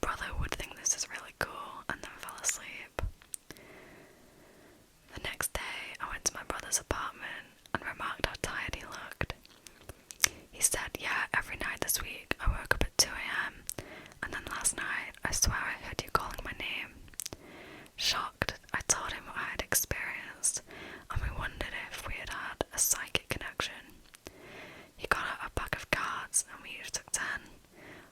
brother would think this is really cool and then fell asleep. The next day, I went to my brother's apartment and remarked how tired he looked. He said, yeah, every night this week I woke up at 2 a.m. and then last night I swear I heard you calling my name. Shocked, I told him what I had experienced, and we wondered if we had had a psychic connection. He got out a pack of cards and we each took 10.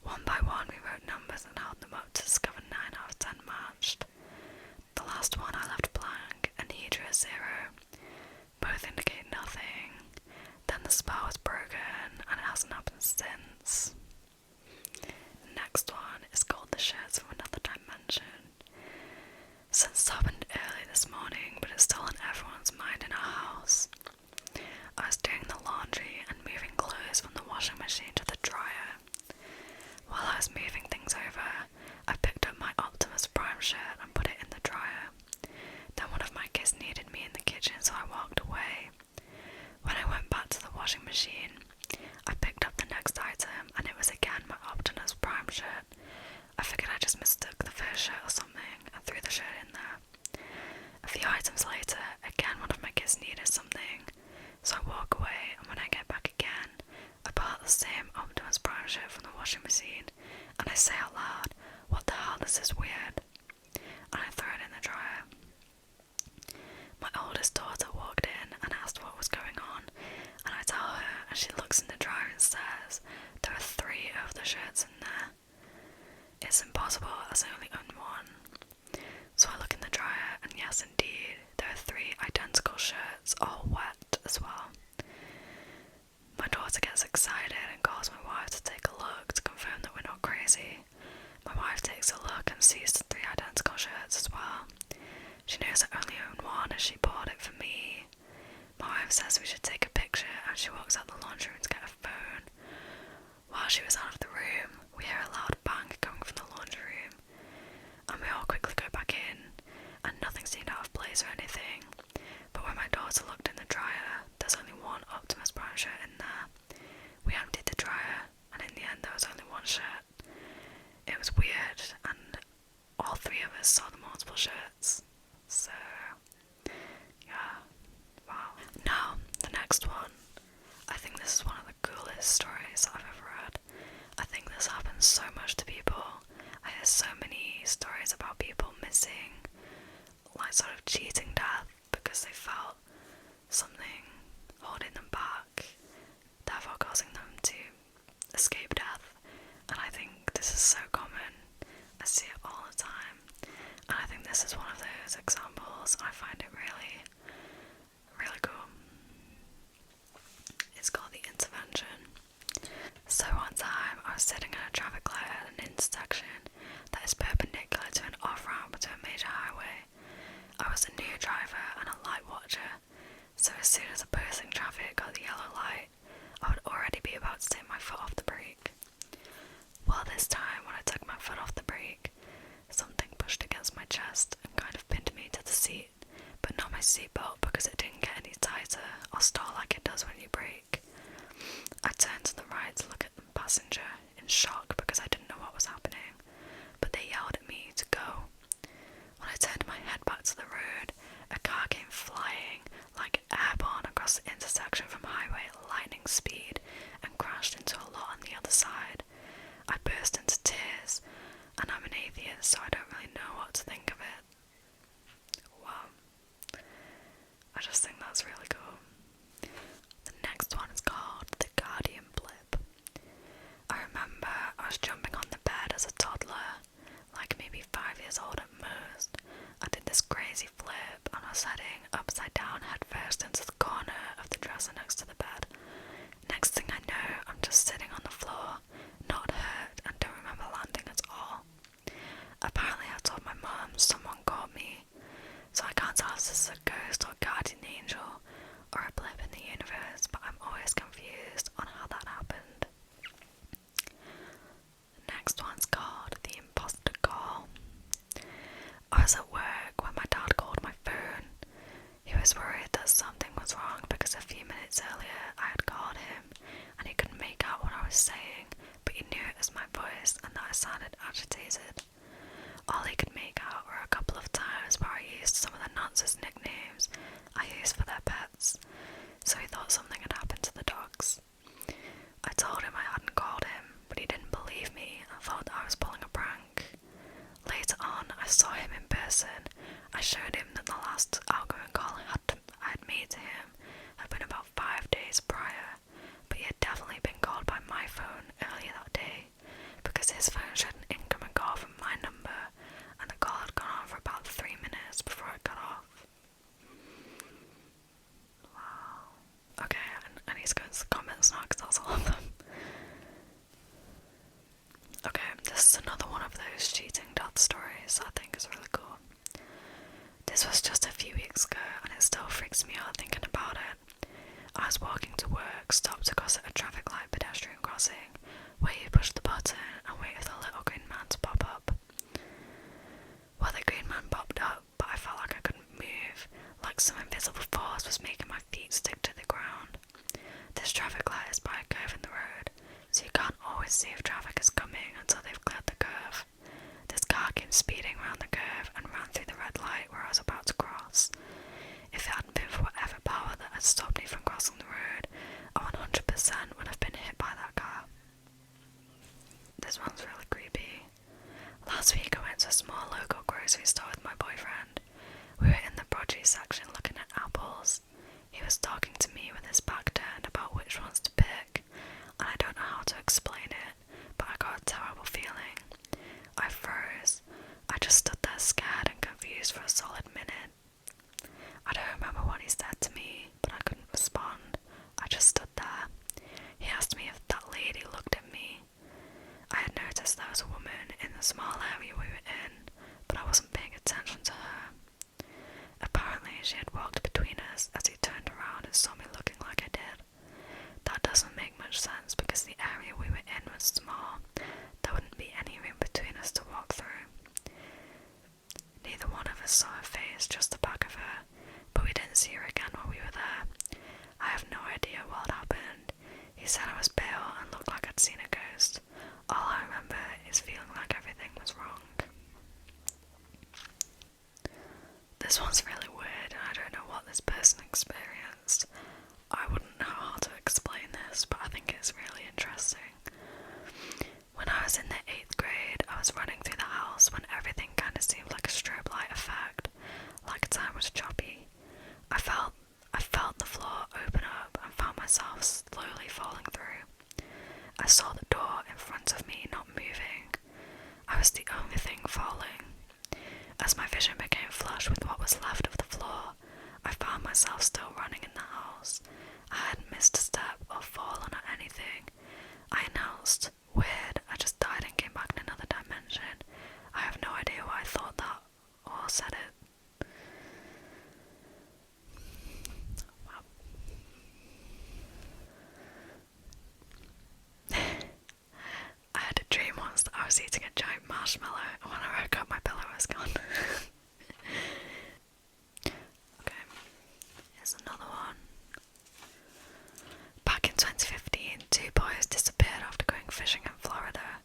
One by one we wrote numbers and held them up to discover 9 out of 10 matched. The last one I left blank and he drew a 0. Both indicate nothing. Then the spell was broken and it hasn't happened since. The next one is called The Shirts from Another Dimension. Since it happened early this morning, but it's still on everyone's mind in our house. I was doing the laundry and moving clothes from the washing machine to the dryer. While I was moving things over, I picked up my Optimus Prime shirt and put it in the dryer. Then one of my kids needed me in the kitchen, so I walked away. When I went back to the washing machine, I picked up the next item and it was again my Optimus Prime shirt. I figured I just mistook the first shirt or something and threw the shirt in there. A few items later, again one of my kids needed something, so I walk away, and when I get back again, I pull out the same Optimus Prime shirt from the washing machine and I say out loud, what the hell, this is weird, and I throw it in the dryer. My oldest daughter walked in and asked what was going on, and I tell her, and she looks in the dryer and says, there are 3 of the shirts in there. It's impossible as I only own one. So I look in the dryer and yes indeed, there are 3 identical shirts, all wet as well. My daughter gets excited and calls my wife to take a look to confirm that we're not crazy. My wife takes a look and sees the 3 identical shirts as well. She knows I only own one as she bought it for me. My wife says we should take a picture and she walks out the laundry room to get a phone. While she was out of the room, we hear a loud bang coming from the laundry room, and we all quickly go back in, and nothing seemed out of place or anything. But when my daughter looked in the dryer, there's only one Optimus Prime shirt in there. We emptied the dryer, and in the end there was only one shirt. It was weird, and all 3 of us saw the multiple shirts. So, yeah, wow. Now, the next one. I think this is one of the coolest stories I've ever read. I think this happens so much to people. I hear so many stories about people missing, like sort of cheating death because they felt something holding them back, therefore causing them to escape death. And I think this is so common. I see it all the time. And I think this is one of those examples. I find it really, really cool. It's called The Intervention. So one time I was sitting in a traffic light at an intersection that is perpendicular to an off-ramp to a major highway. I was a new driver and a light watcher, so as soon as opposing traffic got the yellow light, I would already be about to take my foot off the brake. Well, this time when I took my foot off the brake, something pushed against my chest and kind of pinned me to the seat, but not my seatbelt because it didn't get any tighter or stall like it does when you brake. I turned to the right to look at the passenger in shock because I didn't know what was happening, but they yelled at me to go. When I turned my head back to the road, a car came flying like airborne across the intersection from highway at lightning speed and crashed into a lot on the other side. I burst into tears, and I'm an atheist, so I don't really know what to think of it. Wow. I just think that's really cool. The next one is called The Guardian Blip. I remember I was jumping on the bed as a toddler, like maybe 5 years old at most. I did this crazy flip and I was heading upside down head first into the corner of the dresser next to the bed. Next thing I know, I'm just sitting on the floor, not hurt, and don't remember landing at all. Apparently I told my mum someone caught me, so I can't tell if this is a ghost or guardian angel or a blip in the universe, but I'm always confused on how that happened. The next one's called The Imposter Call. I was at work when my dad called my phone. He was worried that something was wrong because a few minutes earlier I had called him exaggerated. All he could make out were a couple of times where I used some of the nonsense nicknames I used for their pets, so he thought something had happened to the dogs. I told him I hadn't called him, but he didn't believe me and thought that I was pulling a prank. Later on, I saw him in person. I showed him that the last outgoing call I had made to him had been about 5 days prior, but he had definitely been called by my phone earlier that day, because his phone showed an incoming call from my number, and the call had gone on for about 3 minutes before it got off. Wow. Okay, I need to go into the comments now because that's all of them. Okay, this is another one of those cheating death stories I think is really cool. This was just a few weeks ago and it still freaks me out thinking about it. I was walking to work, stopped to cross at a traffic light pedestrian crossing, where you push the button and wait for the little green man to pop up. Well, the green man popped up, but I felt like I couldn't move, like some invisible force was making my feet stick to the ground. This traffic light is by a curve in the road, so you can't always see if traffic is coming until they've cleared the curve. This car came speeding around the curve and ran through the red light where I was about to cross. If it hadn't been for whatever power that had stopped me from crossing the road, I 100% would have been hit by that car. This one's really creepy. Last week I went to a small local grocery store with my boyfriend. We were in the produce section looking at apples. He was talking to me with his back turned about which ones to pick, and I don't know how to explain it, but I got a terrible feeling. I froze. I just stood there scared and confused for a solid minute. I don't remember what he said to me, but I couldn't respond. I just stood there. He asked me if that lady looked at me. I had noticed there was a woman in the small area we were in, but I wasn't paying attention to her. Apparently she had walked between us as he turned around and saw me looking like I did. That doesn't make much sense because the area we were in was small. There wouldn't be any room between us to walk through. Neither one of us saw her face, just the back of her, but we didn't see her again while we were there. I have no idea what happened. He said I was pale and looked like I'd seen a ghost. All I remember is feeling like everything was wrong. This one's really weird and I don't know what this person experienced. I wouldn't know how to explain this, but I think it's really interesting. When I was in the 8th grade, I was running through the house when everything kind of seemed like a strobe light effect, like time was choppy. I felt the floor open up and found myself slowly falling through. I saw the door in front of me not moving. I was the only thing falling. As my vision became flush with what was left of the floor, I found myself still running in the house. I hadn't missed a step or fallen or anything. I announced, "Weird, I just died and came back in another dimension." I have no idea why I thought that or said it. Wow. I had a dream once that I was eating a giant marshmallow, and when I woke up my pillow was gone. Okay, here's another one. Back in 2015, 2 boys disappeared after going fishing in Florida.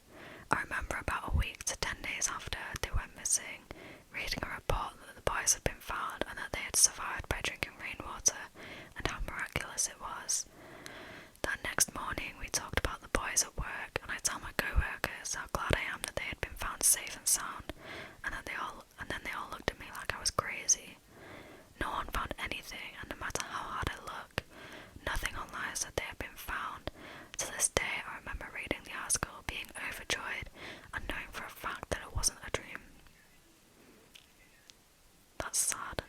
I remember about a week to 10 days after they went missing, reading a report that the boys had been found and that they had survived by drinking rainwater, and how miraculous it was. That next morning we talked about the boys at work, and I told my co-workers how glad I am that they had been found safe and sound, and then they all looked at me like I was crazy. No one found anything, and no matter how hard I look, nothing online said they had been found. To this day I remember reading the article, being overjoyed, and knowing for a fact that it wasn't a dream. That's sad.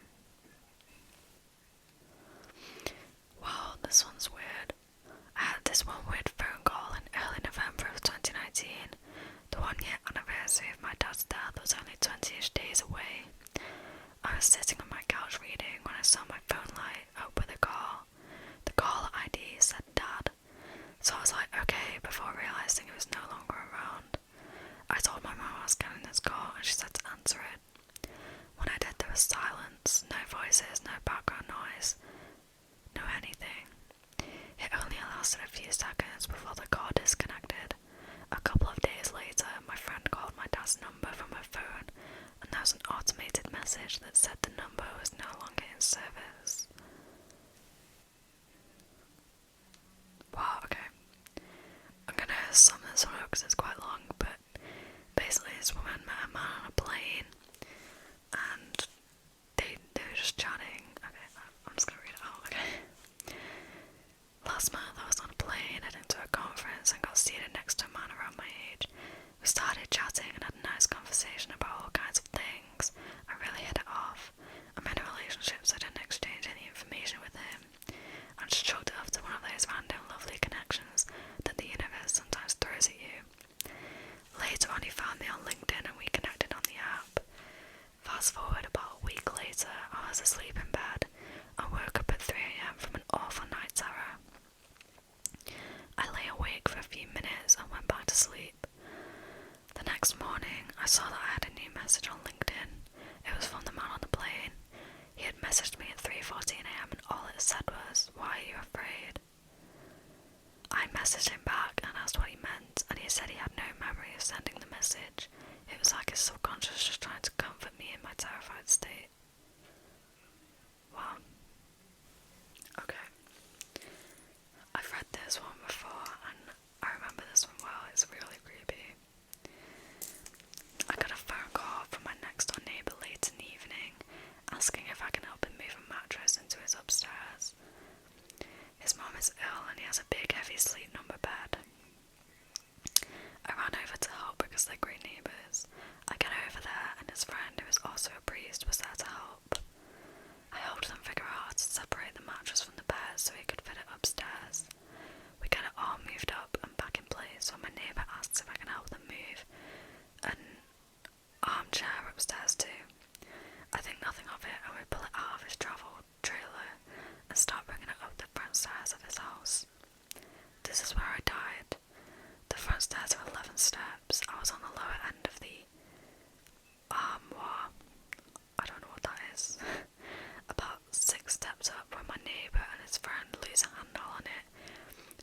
Wow, this one's weird. I had this one weird phone call in early November of 2019. The 1-year anniversary of my dad's death was only 20-ish days away. I was sitting on my couch reading when I saw my phone light up with a call. The caller ID said Dad, so I was like, okay, before realising it was no longer around. I told my mum I was getting this call and she said to answer it. When I did, there was silence, no voices, no background noise, no anything. It only lasted a few seconds before the call disconnected. A couple of days later, my friend called my dad's number automated message that said the number was no longer in service. Wow, okay. I'm gonna sum this one up because it's quite long, but basically this woman met a man on a plane and they were just chatting. Okay, I'm just gonna read it out, okay. Last month I was on a plane heading to a conference and got seated next to a man around my age. We started chatting and had a nice conversation about all kinds of things. I really hit it off. I'm in a relationship, so I didn't exchange any information with him. I just chalked it up to one of those random lovely connections that the universe sometimes throws at you. Later on he found me on LinkedIn and we connected on the app. Fast forward about a week later, I was asleep in bed and woke up at 3 AM from an awful night terror. I lay awake for a few minutes and went back to sleep. The next morning, I saw that I had a new message on LinkedIn. It was from the man on the plane. He had messaged me at 3:14 AM and all it said was, "Why are you afraid?" I messaged him back and asked what he meant, and he said he had no memory of sending the message. It was like his subconscious just trying to comfort me in my terrified state. Wow. Okay. I've read this one before and I remember this one well. It's really creepy. I got a phone call from my next door neighbour late in the evening asking if I can help him move a mattress into his upstairs. His mum is ill and he has a big heavy sleep number bed. I ran over to help because they're great neighbours. I get over there and his friend, who is also a priest, was there to help. I helped them figure out how to separate the mattress from the bed so he could fit it upstairs. We get it all moved up and back in place when my neighbour asks if I can help them move an armchair upstairs too. I think nothing of it and we pull it out of his travel trailer and start bringing it up the front stairs of his house. This is where I died. The front stairs are 11 steps. I was on the lower end of the armoire. I don't know what that is. About 6 steps up when my neighbour and his friend lose a handle on it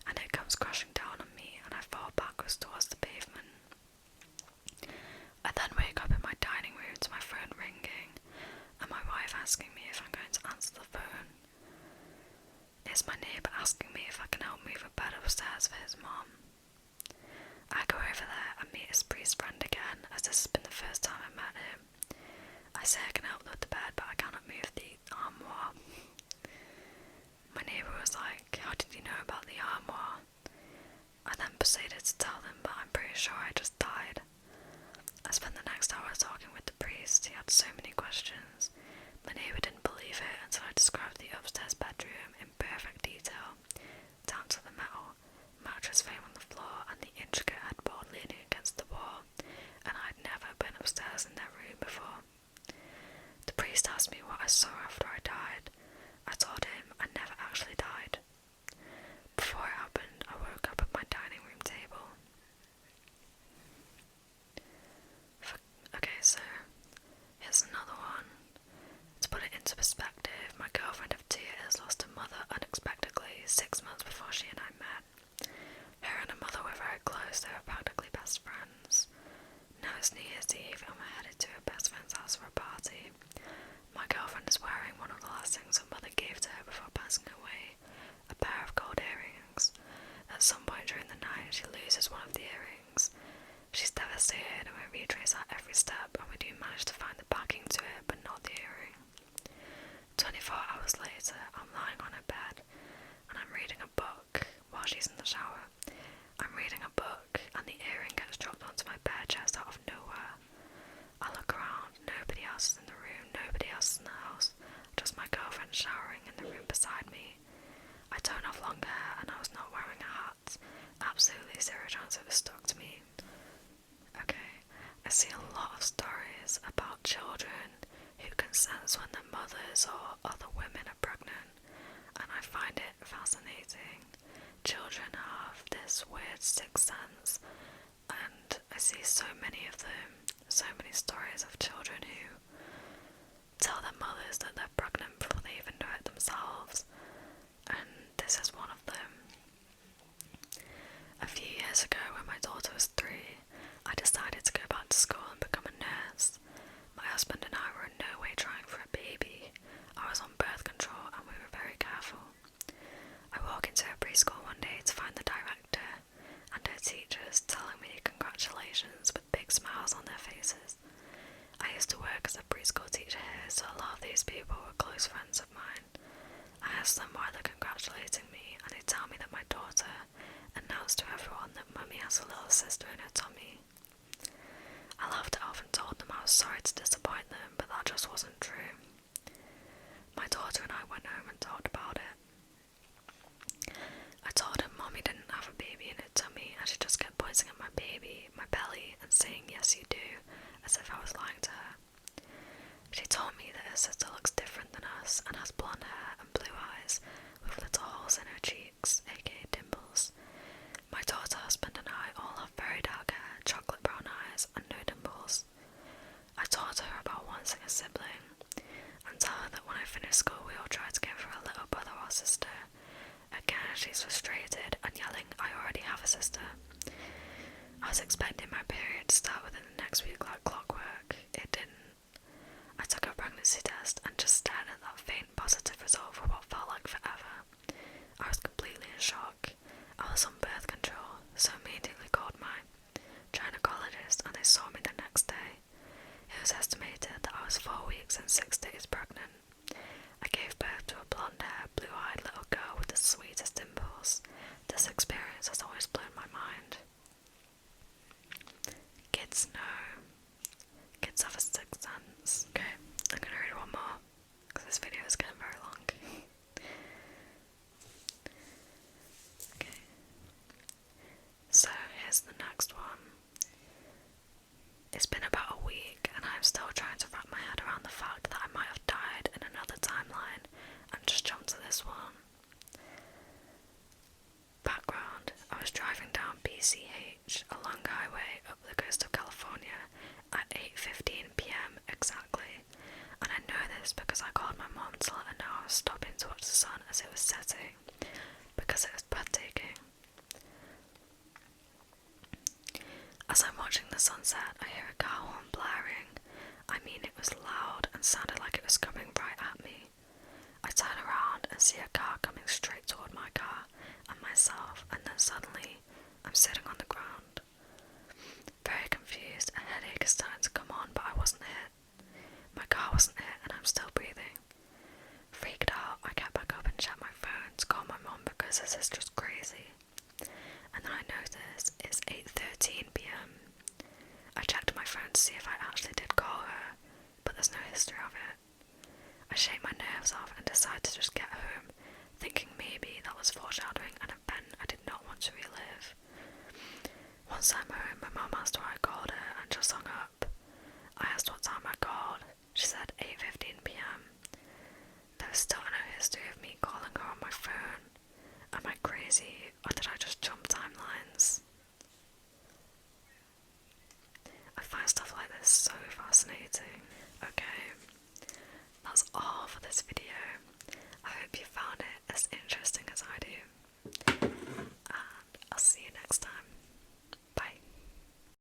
and it comes crashing down on me and I fall backwards towards the pavement. I then wake up in my dining room to my phone ringing and my wife asking me if I'm going to answer the phone. It's my neighbour asking me if I can help move a bed upstairs for his mom. I go over there and meet his priest friend again, as this has been the first time I met him. I say I can help lift the bed, but I cannot move the armoire. My neighbour was like, "How did you know about the armoire?" I then proceeded to tell them, but I'm pretty sure I just died. I spent the next hour talking with the priest. He had so many questions. My neighbour didn't believe it until I described the upstairs bedroom in perfect detail, down to the metal mattress frame on the floor and the intricate headboard leaning against the wall, and I'd never been upstairs in their room before. The priest asked me what I saw after I died. I told him I never actually died. Before it happened, I woke up at my dining room table. Okay, so here's another one. To put it into perspective, my girlfriend of 2 years lost her mother unexpectedly 6 months before she and I met. Her and her mother were very close, they were practically best friends. Now it's New Year's Eve and we're headed to her best friend's house for a party. My girlfriend is wearing one of the last things her mother gave to her before passing away, a pair of gold earrings. At some point during the night, she loses one of the earrings. She's devastated and we retrace out every step and we do manage to find the backing to it, but not the earring. 24 hours later, I'm lying on her bed and I'm reading a book while she's in the shower. I'm reading a book and the earring gets dropped onto my bare chest out of nowhere. I look around, nobody else is in the room, nobody else is in the house, just my girlfriend showering in the room beside me. I don't have long hair and I was not wearing a hat. Absolutely zero chance it was stuck to me. Okay, I see a lot of stories about children who can sense when their mothers or other women are pregnant, and I find it fascinating. Children have this weird sixth sense, and I see so many of them, so many stories of children who tell their mothers that they're pregnant before they even know it themselves, and this is one of them. A few years ago, when my daughter was 3, I decided to go back to school and become a nurse. used to work as a preschool teacher here, so a lot of these people were close friends of mine. I asked them why they're congratulating me, and they tell me that my daughter announced to everyone that Mummy has a little sister in her tummy. I laughed it off and told them I was sorry to disappoint them, but that just wasn't true. My daughter and I went home and talked about it. I told her Mummy didn't have a baby in her tummy, and she just kept pointing at my baby, my belly, and saying yes you do, as if I was lying to her. She told me that her sister looks different than us and has blonde hair and blue eyes with little holes in her cheeks, aka dimples. My daughter, husband and I all have very dark hair, chocolate brown eyes and no dimples. I told her about wanting a sibling and tell her that when I finish school we will try to give her a little brother or sister. Again, she's frustrated and yelling, I already have a sister. I was expecting my period to start within the next week like clockwork. It didn't. I took a pregnancy test and just stared at that faint positive result for what felt like forever. I was completely in shock. I was on birth control, so immediately called my gynecologist and they saw me the next day. It was estimated that I was 4 weeks and 6 days pregnant. I gave birth to a blonde-haired, blue-eyed little girl with the sweetest dimples. This experience has always blown my mind. Kids know. Kids have a sixth sense. Okay, I'm gonna read one more, because this video is getting very long. Okay. So, here's the next one. It's been about a week, and I'm still trying to wrap my head around the fact that I might have died in another timeline and just jumped to this one. Background: I was driving down PCH, a long highway up the coast of California, at 8:15 PM exactly, and I know this because I called my mom to let her know I was stopping to watch the sun as it was setting, because it was breathtaking. As I'm watching the sunset, I hear a car horn blaring. I mean, it was loud and sounded like it was coming right at me. I turn around and see a car coming straight toward my car and myself, and then suddenly, I'm sitting on the ground. Very confused, a headache is starting to come on, but I wasn't hit. My car wasn't hit, and I'm still breathing. Freaked out, I get back up and check my phone to call my mom because this is just crazy. And then I notice it's 8:13 PM. I checked my phone to see if I actually did call her, but there's no history of it. I shake my nerves off and decide to just get home, thinking maybe that was foreshadowing an event I did not want to relive. Once I'm home, my mum asked why I called her and just hung up.